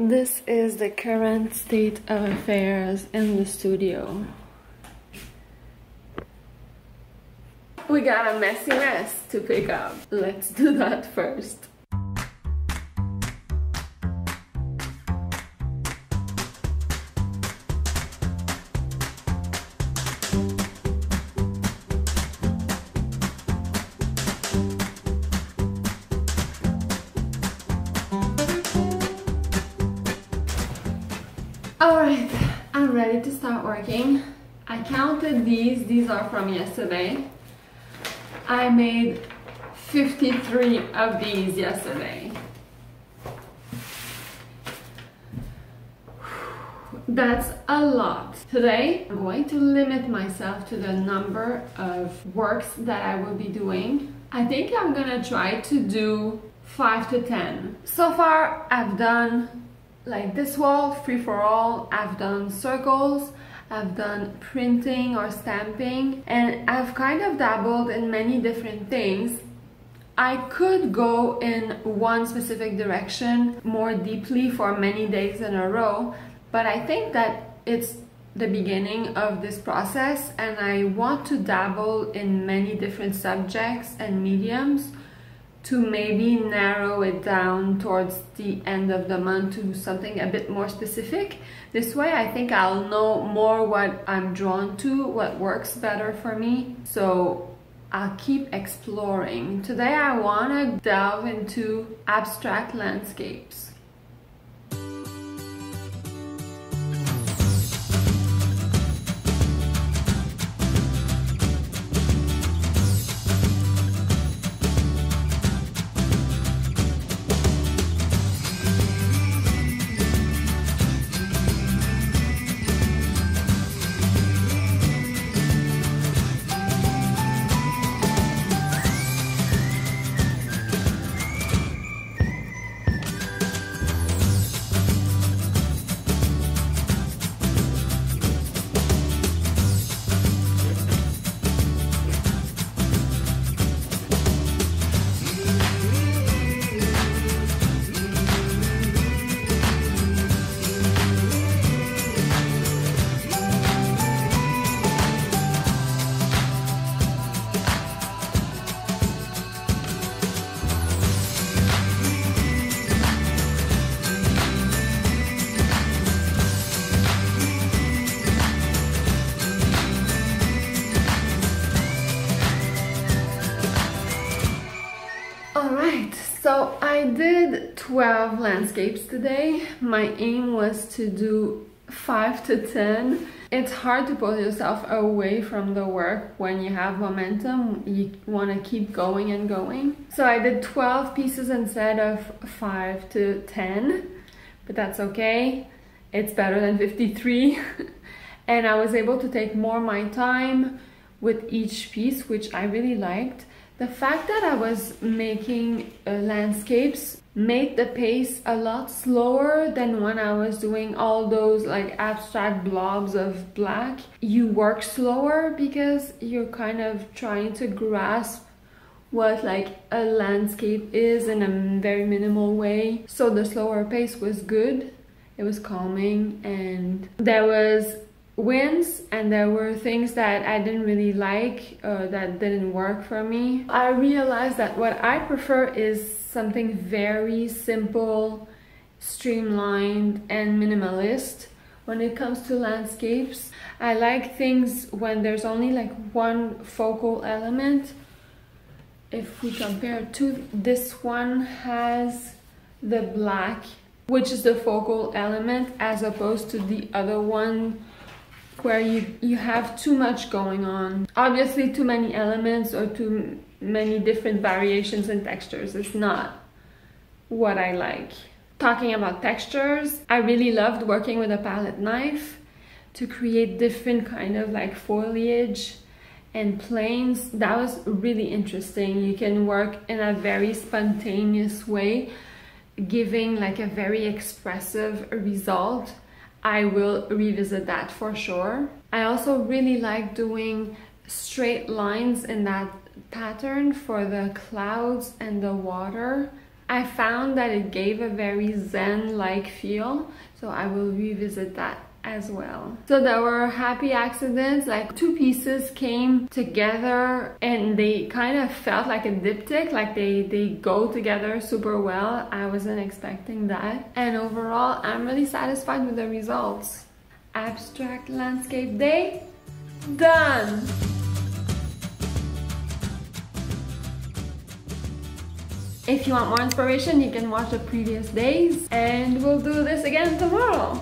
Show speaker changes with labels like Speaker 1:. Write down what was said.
Speaker 1: This is the current state of affairs in the studio. We got a messy mess to pick up. Let's do that first. Alright, I'm ready to start working. I counted these are from yesterday. I made 53 of these yesterday. That's a lot. Today, I'm going to limit myself to the number of works that I will be doing. I think I'm gonna try to do 5 to 10. So far, I've done like this wall, free for all. I've done circles, I've done printing or stamping, and I've kind of dabbled in many different things. I could go in one specific direction more deeply for many days in a row, but I think that it's the beginning of this process and I want to dabble in many different subjects and mediums to maybe narrow it down towards the end of the month to something a bit more specific. This way I think I'll know more what I'm drawn to, what works better for me. So I'll keep exploring. Today I want to delve into abstract landscapes. Alright, so I did 12 landscapes today. My aim was to do 5 to 10. It's hard to pull yourself away from the work when you have momentum. You want to keep going and going. So I did 12 pieces instead of 5 to 10, but that's okay. It's better than 53. And I was able to take more my time with each piece, which I really liked. The fact that I was making landscapes made the pace a lot slower than when I was doing all those like abstract blobs of black. You work slower because you're kind of trying to grasp what like a landscape is in a very minimal way. So the slower pace was good. It was calming, and there was wins and there were things that I didn't really like that didn't work for me. I realized that what I prefer is something very simple, streamlined and minimalist. When it comes to landscapes, I like things when there's only like one focal element. If we compare to this one has the black, which is the focal element, as opposed to the other one where you have too much going on. Obviously too many elements or too many different variations and textures is not what I like. Talking about textures, I really loved working with a palette knife to create different kind of like foliage and planes. That was really interesting. You can work in a very spontaneous way, giving like a very expressive result. I will revisit that for sure. I also really like doing straight lines in that pattern for the clouds and the water. I found that it gave a very zen-like feel, so I will revisit that as well. So there were happy accidents, like two pieces came together and they kind of felt like a diptych, like they go together super well. I wasn't expecting that. And overall, I'm really satisfied with the results. Abstract landscape day, done! If you want more inspiration, you can watch the previous days, and we'll do this again tomorrow.